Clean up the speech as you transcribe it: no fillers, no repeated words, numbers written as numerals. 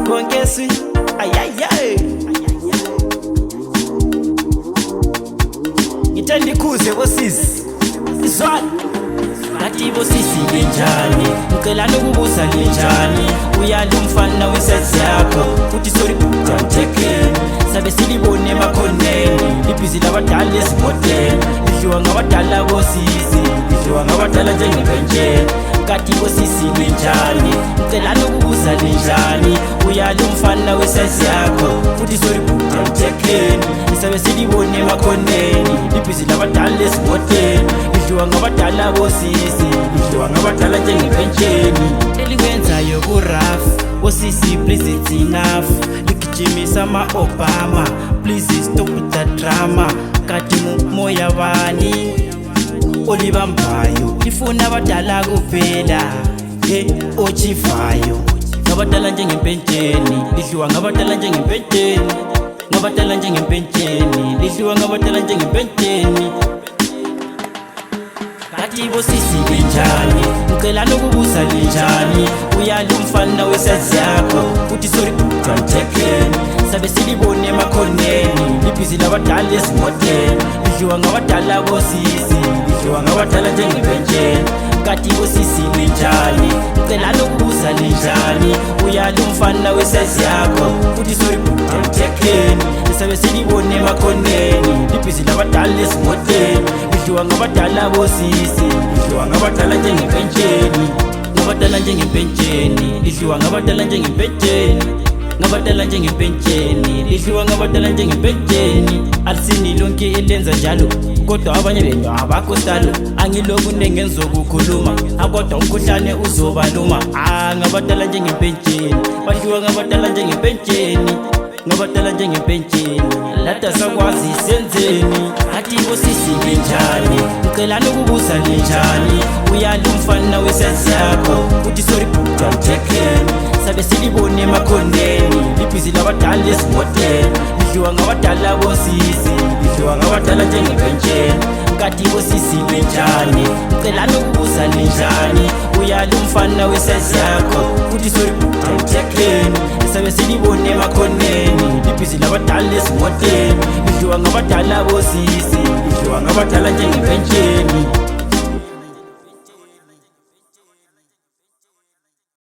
Kongesi ayayay ngithanda ikhuze bosisi izwana ngathi bosisi linjani ngicela nokubuza linjani uyala umfana wesize yakho uthi sorry don't take sabe silibone emakhoneni ibhizi labadala esimoteni lidliwa ngabadala bosisi lidliwa ngabadala njengebenjeni ngathi bosisi linjani ngicela nokubuza linjani uyala umfana wesize yakho uthi sorry don't take sabe silibone emakhoneni ibhizi labadala esimoteni lidliwa ngabadala bosisi lidliwa ngabadala njengebenjeni elikwenzayo kurafu bosisi please it's enough ligijimisa ama-Obama please stop with that drama kati moya bani olibambayo lifuna abadala kuphela ochifayo ngabadala njengempentsheni lidliwa ngabadala njengempentsheni ngabadala njengempentsheni lidliwa ngabadala njengempentsheni ngathi bosisi linjani ngicela nokubuza linjani uyala umfana wesize yakho uthi sorry don't take sabe silibone emakhoneni ibhizi labadala esimoteni lidliwa ngabadala bosisi lidliwa ngabadala njengebenjeni ngathi bosisi linjani ngicela nokubuza linjani uyala umfana wesize yakho uthi sorry don't take sabe silibone emakhoneni ibhizi labadala esimoteni lidliwa ngabadala bosisi lidliwa ngabadala njengebenjeni ngabadala njengebenjeni lidliwa ngabadala njengebenjeni ngabadala njengebenjeni lidliwa ngabadala njengebenjeni alisini lonke elenza njalo kodwa abanye benu abakho salo angilokhu nengenzokukhuluma akodwa umkhuhlane uzobaluma ngabadala njengebenjeni badliwa ngabadala njengebenjeni ngabadala njengebenjeni lada sakwazi senzeni athi bosisi linjani ngicela nokubuza linjani uyala umfana wesize yakho uthi sorry don't take sabe silibone emakhoneni ibhizi labadala esimoteni lidliwa ngabadala bosisi lidliwa ngabadala njengebenjeni ngathi bosisi linjani ngicela nokubuza linjani uyala umfana wesize yakho uthi sorry don't take sabe silibone emakhoneni ibhizi labadala esimoteni lidliwa ngabadala bosisi lidliwa ngabadala njengebenjeni